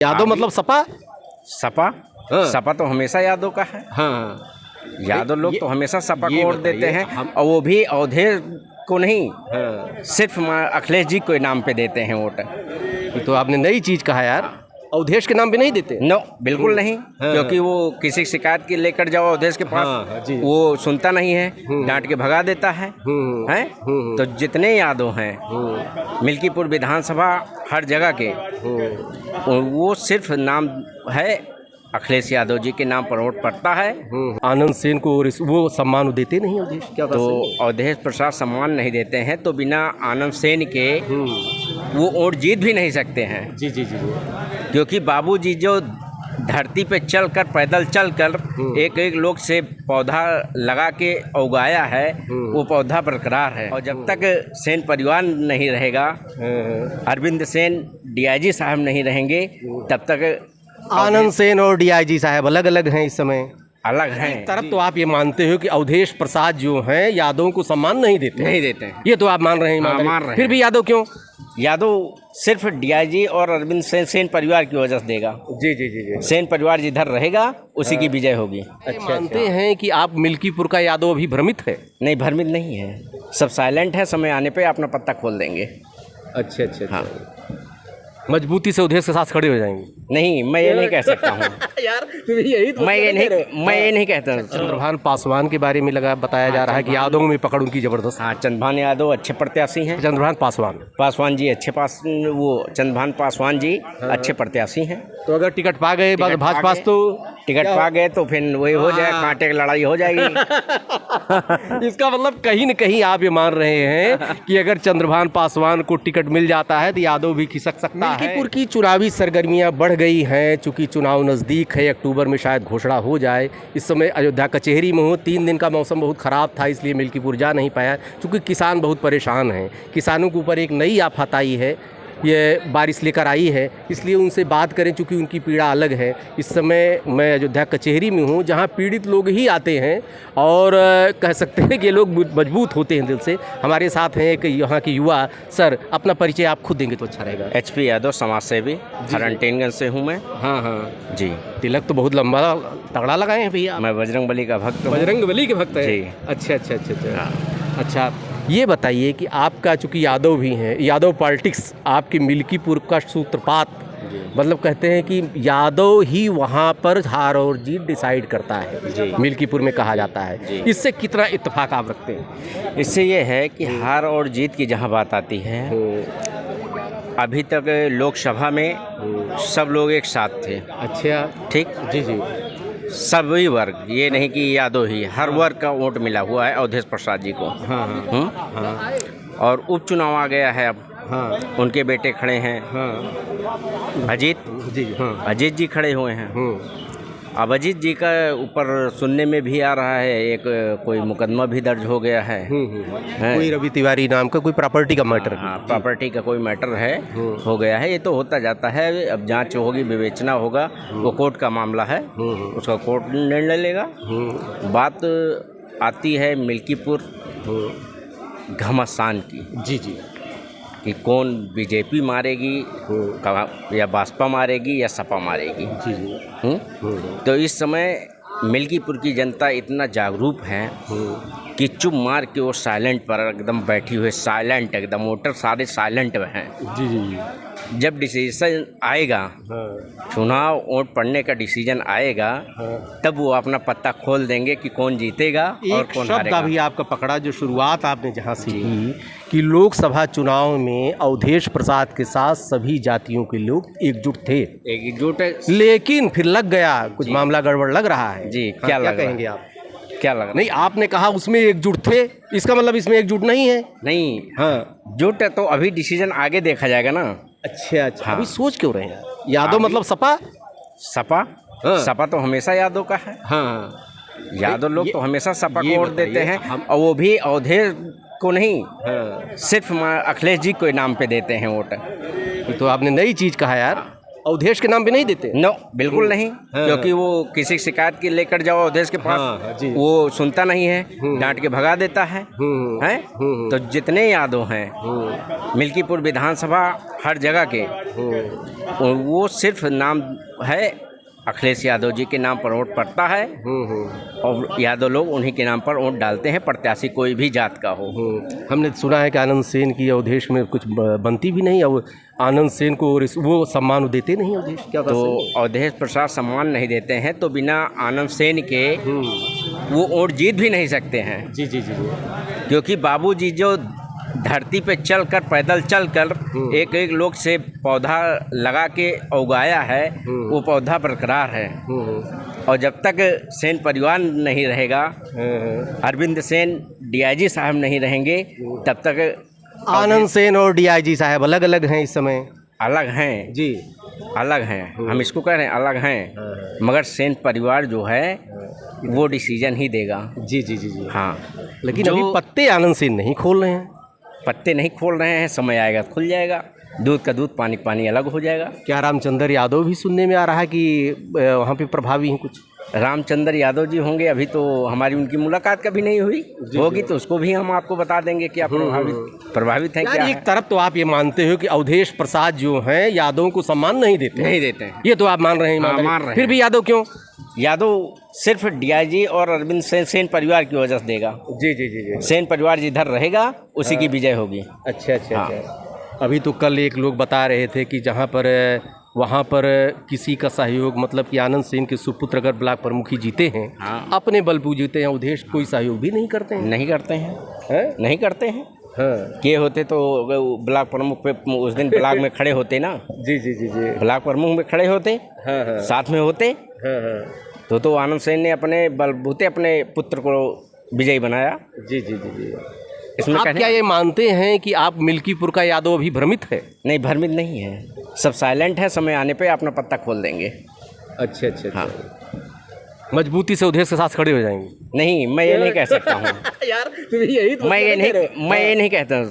यादव मतलब सपा। सपा। हाँ। सपा तो हमेशा यादव का है। हाँ, यादव लोग तो हमेशा सपा ये को वोट बताइए, देते हैं और वो भी अवधेश को नहीं, हाँ, सिर्फ अखिलेश जी के नाम पे देते हैं वोट। ये तो आपने नई चीज कहा यार। अवधेश के नाम पे नहीं देते। नो, बिल्कुल नहीं, हाँ, क्योंकि वो किसी शिकायत की लेकर जाओ अवधेश के पास, हाँ, हाँ, जी। वो सुनता नहीं है, डांट के भगा देता है। हैं? तो जितने यादव हैं मिल्कीपुर विधानसभा हर जगह के, वो सिर्फ नाम है अखिलेश यादव जी के नाम पर वोट पड़ता है। आनंद सेन को और वो सम्मान वो देते नहीं अवधेश, क्या बात तो सही है? अवधेश प्रसाद सम्मान नहीं देते हैं तो बिना आनंद सेन के वो वोट जीत भी नहीं सकते हैं, जी जी जी जी। क्योंकि बाबूजी जो धरती पे चलकर पैदल चलकर एक एक लोग से पौधा लगा के उगाया है, वो पौधा बरकरार है। और जब तक सेन परिवार नहीं रहेगा, अरविंद सेन डीआईजी साहब नहीं रहेंगे, तब तक आनंद सेन और डीआईजी साहब अलग अलग हैं इस समय। अलग हैं। एक तरफ तो आप ये मानते हो कि अवधेश प्रसाद जो हैं यादवों को सम्मान नहीं देते। नहीं देते हैं। ये तो आप मान रहे हैं, हाँ, मान रहे हैं। फिर भी यादव क्यों? यादव सिर्फ डीआईजी और अरविंद सेन परिवार की वजह से देगा। जी जी जी जी। सेन परिवार जिधर रहेगा उसी की विजय होगी। मानते हैं कि आप मिल्कीपुर का यादव अभी भ्रमित है? नहीं, भ्रमित नहीं है, सब साइलेंट है, समय आने पे अपना पत्ता खोल देंगे। अच्छा अच्छा। हाँ। मजबूती से अवधेश के साथ खड़े हो जाएंगे? नहीं, मैं ये नहीं कह सकता हूँ। यार यही तो मैं ये नहीं कहता। चंद्रभान पासवान के बारे में बताया जा रहा है कि यादवों में पकड़ उनकी जबरदस्त। हाँ, चंद्रभान यादव अच्छे प्रत्याशी हैं। चंद्रभान पासवान जी अच्छे चंद्रभान पासवान जी अच्छे प्रत्याशी हैं। तो अगर टिकट पा गए भाजपा तो टिकट पा गए तो फिर वही हो जाए, कांटे की लड़ाई हो जाएगी। इसका मतलब कहीं न कहीं आप ये मान रहे हैं कि अगर चंद्रभान पासवान को टिकट मिल जाता है तो यादव भी खिसक सकता है। मिल्कीपुर की चुनावी सरगर्मियां बढ़ गई हैं, चूंकि चुनाव नज़दीक है, अक्टूबर में शायद घोषणा हो जाए। इस समय अयोध्या कचहरी में हूँ, 3 दिन का मौसम बहुत ख़राब था, इसलिए मिल्कीपुर जा नहीं पाया, चूँकि किसान बहुत परेशान हैं। किसानों के ऊपर एक नई आफत आई है, ये बारिश लेकर आई है, इसलिए उनसे बात करें, चूँकि उनकी पीड़ा अलग है। इस समय मैं अयोध्या कचहरी में हूँ, जहाँ पीड़ित लोग ही आते हैं और कह सकते हैं कि ये लोग मजबूत होते हैं दिल से। हमारे साथ हैं एक यहाँ के युवा। सर, अपना परिचय आप खुद देंगे तो अच्छा रहेगा। HP यादव, समाज सेवी, हरनटेनगंज से हूँ मैं। हाँ हाँ जी। तिलक तो बहुत लंबा तगड़ा लगाए हैं भैया। मैं बजरंगबली का भक्त हूँ। बजरंगबली के भक्त हैं? जी। अच्छा अच्छा अच्छा अच्छा। अच्छा, ये बताइए कि आपका चूँकि यादव भी हैं, यादव पॉलिटिक्स आपके मिल्कीपुर का सूत्रपात, मतलब कहते हैं कि यादव ही वहाँ पर हार और जीत डिसाइड करता है, मिल्कीपुर में कहा जाता है। इससे कितना इत्तेफाक आप रखते हैं? इससे ये है कि हार और जीत की जहाँ बात आती है, अभी तक लोकसभा में सब लोग एक साथ थे। अच्छा, ठीक। जी जी। सभी वर्ग, ये नहीं कि यादव ही, हर वर्ग का वोट मिला हुआ है अवधेश प्रसाद जी को। हाँ हाँ। और उपचुनाव आ गया है अब। हाँ। उनके बेटे खड़े हैं। हाँ। अजीत जी। हाँ। अजीत जी खड़े हुए हैं। अब अजीत जी का ऊपर सुनने में भी आ रहा है एक कोई मुकदमा भी दर्ज हो गया है। कोई रवि तिवारी नाम का कोई प्रॉपर्टी का मैटर। हाँ, प्रॉपर्टी का कोई मैटर है, हो गया है। ये तो होता जाता है, अब जांच होगी, विवेचना होगा, वो कोर्ट का मामला है, उसका कोर्ट निर्णय लेगा। बात आती है मिल्कीपुर घमासान की। जी जी। कि कौन बीजेपी मारेगी या बसपा मारेगी या सपा मारेगी। जी जी। तो इस समय मिल्कीपुर की जनता इतना जागरूक है कि चुप मार के वो साइलेंट पर एकदम बैठी हुई, साइलेंट एकदम, वोटर सारे साइलेंट हैं। जी जी। जब डिसीजन आएगा, चुनाव वोट पड़ने का डिसीजन आएगा, तब वो अपना पत्ता खोल देंगे कि कौन जीतेगा और कौन हारेगा। अभी आपका पकड़ा, जो शुरुआत आपने जहाँ से की कि लोकसभा चुनाव में अवधेश प्रसाद के साथ सभी जातियों के लोग एकजुट थे। एकजुट है, लेकिन फिर लग गया कुछ मामला, गड़बड़ लग रहा है जी। क्या कहेंगे आप? क्या लगा? नहीं, आपने कहा उसमें एकजुट थे, इसका मतलब इसमें एकजुट नहीं है? नहीं, हाँ जुट है, तो अभी डिसीजन आगे देखा जाएगा ना। अच्छा अच्छा। हाँ। अभी सोच क्यों रहे हैं? यादव मतलब सपा। सपा तो हमेशा यादव का है। हाँ। यादव लोग तो हमेशा सपा को वोट देते हैं, और वो भी अवधेश को नहीं, सिर्फ अखिलेश जी के नाम पे देते हैं वोट। ये तो आपने नई चीज कहा यार। अवधेश के नाम पे नहीं देते? नो, बिल्कुल नहीं। क्योंकि वो किसी शिकायत की लेकर जाओ अवधेश के पास, वो सुनता नहीं है, डांट के भगा देता है। हैं? तो जितने यादव हैं मिल्कीपुर विधानसभा हर जगह के, वो सिर्फ नाम है अखिलेश यादव जी के नाम पर वोट पड़ता है और यादव लोग उन्हीं के नाम पर वोट डालते हैं, प्रत्याशी कोई भी जात का हो। हमने सुना है कि आनंद सेन की अवधेश में कुछ बनती भी नहीं, और आनंद सेन को वो सम्मान देते नहीं अवधेश, क्या? तो अवधेश प्रसाद सम्मान नहीं देते हैं तो बिना आनंद सेन के वो वोट जीत भी नहीं सकते हैं। जी जी जी। क्योंकि बाबूजी जो धरती पे चलकर, पैदल चलकर एक एक लोग से पौधा लगा के उगाया है, वो पौधा बरकरार है। और जब तक सेन परिवार नहीं रहेगा, अरविंद सेन डीआईजी साहब नहीं रहेंगे, तब तक आनंद सेन और डीआईजी साहब अलग अलग हैं इस समय? अलग हैं जी, अलग हैं। हम इसको कह रहे हैं अलग हैं, मगर सेन परिवार जो है वो डिसीजन ही देगा। जी जी जी जी। हाँ, लेकिन अभी पत्ते आनंद सेन नहीं खोल रहे हैं। पत्ते नहीं खोल रहे हैं, समय आएगा खुल जाएगा। दूध का दूध, पानी पानी अलग हो जाएगा। क्या रामचंद्र यादव भी सुनने में आ रहा है कि वहाँ पे प्रभावी हैं कुछ? रामचंद्र यादव जी होंगे, अभी तो हमारी उनकी मुलाकात कभी नहीं हुई, होगी तो उसको भी हम आपको बता देंगे कि आप प्रभावित हैं क्या। एक तरफ तो आप ये मानते हो कि अवधेश प्रसाद जो हैं यादवों को सम्मान नहीं देते हैं, ये तो आप मान रहे हैं? मान रहे हैं। फिर भी यादव क्यों? यादव सिर्फ डीआईजी और अरविंद सेन परिवार की वजह से देगा। जी जी जी जी। सेन परिवार जिधर रहेगा उसी की विजय होगी। अच्छा अच्छा अच्छा। अभी तो कल एक लोग बता रहे थे कि जहाँ पर वहाँ पर किसी का सहयोग, मतलब कि आनंद सेन के सुपुत्र अगर ब्लॉक प्रमुखी जीते हैं, अपने बलबू जीते हैं, अवधेश कोई सहयोग भी नहीं करते हैं? नहीं करते हैं, नहीं करते हैं। हाँ, के होते तो ब्लॉक प्रमुख पे उस दिन ब्लॉक में खड़े होते ना। जी जी जी जी। ब्लॉक प्रमुख में खड़े होते, हाँ, साथ में होते, तो आनंद सेन ने अपने बलबूते अपने पुत्र को विजयी बनाया। जी जी जी जी। इसमें आप क्या ये मानते हैं कि आप मिल्कीपुर का यादव अभी भ्रमित है? नहीं, भ्रमित नहीं है, सब साइलेंट है। समय आने पे अपना पत्ता खोल देंगे। अच्छा अच्छा। हाँ, मजबूती से अवधेश के साथ खड़े हो जाएंगे? नहीं, मैं ये नहीं कह सकता हूँ। यार यही तो मैं ये नहीं कहता।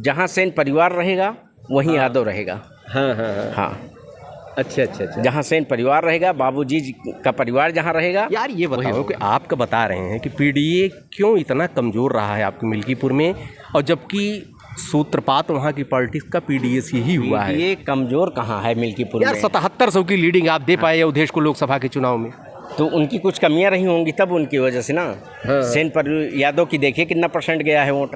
जहाँ सेन परिवार रहेगा वहीं यादव रहेगा। हाँ हाँ हाँ। हाँ, अच्छा अच्छा अच्छा। जहाँ सेन परिवार रहेगा, बाबूजी का परिवार जहाँ रहेगा। यार ये बताओ कि आपका बता रहे हैं कि पीडीए क्यों इतना कमज़ोर रहा है आपके मिल्कीपुर में, और जबकि सूत्रपात वहाँ की पॉलिटिक्स का पीडीए से ही हुआ है। ये कमज़ोर कहाँ है मिल्कीपुर में? यार 7700 की लीडिंग आप दे पाए अवधेश को लोकसभा के चुनाव में, तो उनकी कुछ कमियां रही होंगी तब उनकी वजह से ना। सेन पर यादव की देखिए कितना परसेंट गया है वोट,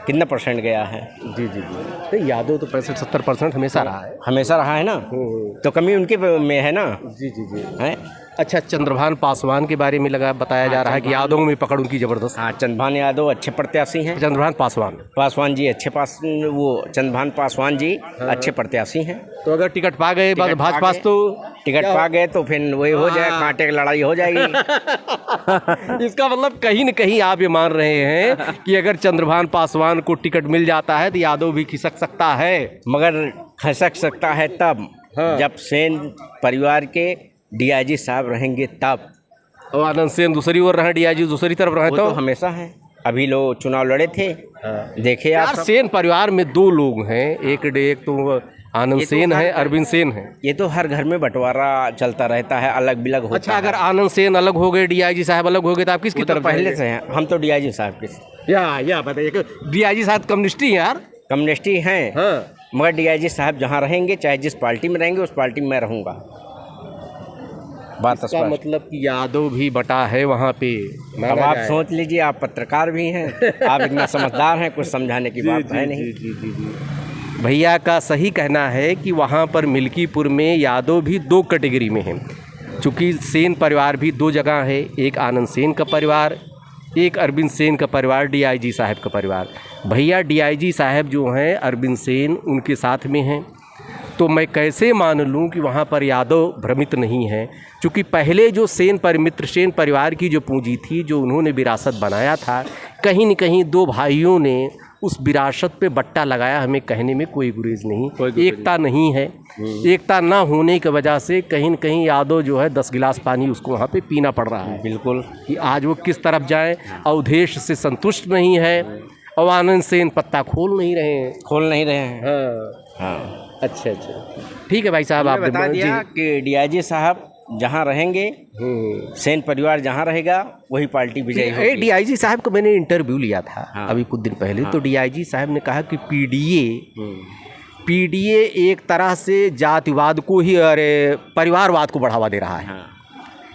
कितना परसेंट गया है। जी जी जी। तो यादव तो 65-70% हमेशा रहा है, हमेशा रहा है ना। तो कमी उनके में है ना। जी जी जी है। अच्छा, चंद्रभान पासवान के बारे में बताया जा रहा है कि यादवों में पकड़ उनकी ज़बरदस्त। हाँ, चंद्रभान यादव अच्छे प्रत्याशी हैं। चंद्रभान पासवान जी अच्छे वो चंद्रभान पासवान जी अच्छे प्रत्याशी हैं। तो अगर टिकट पा गए भाजपा, तो टिकट पा गए तो फिर वही हो जाए, कांटे की लड़ाई हो जाएगी। इसका मतलब कहीं न कहीं आप ये मान रहे हैं कि अगर चंद्रभान पासवान को टिकट मिल जाता है तो यादव भी खिसक सकता है, मगर खिसक सकता है तब जब सेन परिवार के डीआईजी साहब रहेंगे तब। और आनंद सेन दूसरी ओर रहे, डीआईजी दूसरी तरफ रहे, तो हमेशा है। अभी लोग चुनाव लड़े थे, देखे यार सेन परिवार में 2 लोग हैं, एक तो आनंद सेन है, अरविंद सेन है। ये तो हर घर में बंटवारा चलता रहता है, अलग बिलग होता है। अच्छा, अगर आनंद सेन अलग हो गए, डीआईजी साहब अलग हो गए, तो आप किसकी तरफ? पहले से हैं हम तो डीआईजी साहब के। या बताइए, डीआईजी साहब कम्युनिस्टी हैं यार? कम्युनिस्टी हैं, मगर डीआईजी साहब जहाँ रहेंगे, चाहे जिस पार्टी में रहेंगे, उस पार्टी में मैं रहूँगा। बात इसका मतलब कि यादव भी बटा है वहाँ पे। अब आप सोच लीजिए, आप पत्रकार भी हैं, आप इतना समझदार हैं, कुछ समझाने की बात है नहीं। भैया का सही कहना है कि वहाँ पर मिल्कीपुर में यादव भी 2 कैटेगरी में हैं, चूँकि सेन परिवार भी 2 जगह है, एक आनंद सेन का परिवार, एक अरविंद सेन का परिवार, डीआईजी साहब का परिवार। भैया डीआईजी साहब जो हैं अरविंद सेन उनके साथ में हैं, तो मैं कैसे मान लूं कि वहाँ पर यादव भ्रमित नहीं है, क्योंकि पहले जो सेन परिवार की जो पूंजी थी, जो उन्होंने विरासत बनाया था, कहीं न कहीं 2 भाइयों ने उस विरासत पे बट्टा लगाया। हमें कहने में कोई गुरेज नहीं, एकता नहीं है। एकता ना होने की वजह से कहीं न कहीं यादव जो है 10 गिलास पानी उसको वहाँ पे पीना पड़ रहा है। बिल्कुल, कि आज वो किस तरफ जाए। अवधेश से संतुष्ट नहीं है और आनंद सेन पत्ता खोल नहीं रहे हैं। हाँ। अच्छा अच्छा, ठीक है भाई साहब, आपने आपने बता दिया कि डीआईजी साहब जहाँ रहेंगे, सेन परिवार जहाँ रहेगा वही पार्टी विजयी होगी। डीआईजी साहब को मैंने इंटरव्यू लिया था हाँ। अभी कुछ दिन पहले, तो डीआईजी साहब ने कहा कि पीडीए एक तरह से जातिवाद को ही, अरे परिवारवाद को बढ़ावा दे रहा है। हाँ।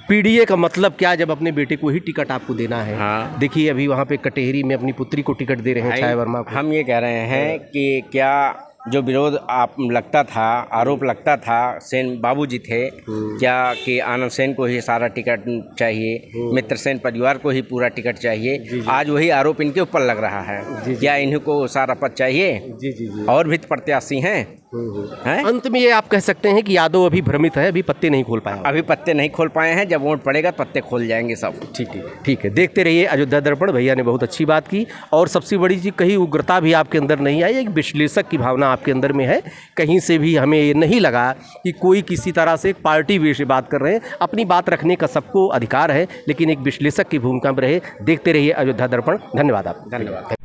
पीडीए का मतलब क्या, जब अपने बेटे को ही टिकट आपको देना है। हाँ। देखिए अभी वहाँ पे कटेहरी में अपनी पुत्री को टिकट दे रहे हैं, छाया वर्मा को। हम ये कह रहे हैं कि क्या जो विरोध आप लगता था, आरोप लगता था, सेन बाबूजी थे क्या कि आनंद सेन को ही सारा टिकट चाहिए, मित्र सेन परिवार को ही पूरा टिकट चाहिए, आज वही आरोप इनके ऊपर लग रहा है। क्या इन्हीं को सारा पद चाहिए? जी जी जी। और भी प्रत्याशी हैं। अंत में ये आप कह सकते हैं कि यादव अभी भ्रमित है, अभी पत्ते नहीं खोल पाए। अभी पत्ते नहीं खोल पाए हैं, जब वोट पड़ेगा पत्ते खोल जाएंगे सब। ठीक है, देखते रहिए अयोध्या दर्पण। भैया ने बहुत अच्छी बात की, और सबसे बड़ी चीज़, कहीं उग्रता भी आपके अंदर नहीं आई, एक विश्लेषक की भावना आपके अंदर में है। कहीं से भी हमें ये नहीं लगा कि कोई किसी तरह से एक पार्टी विषय बात कर रहे हैं। अपनी बात रखने का सबको अधिकार है, लेकिन एक विश्लेषक की भूमिका में रहे। देखते रहिए अयोध्या दर्पण। धन्यवाद आप। धन्यवाद।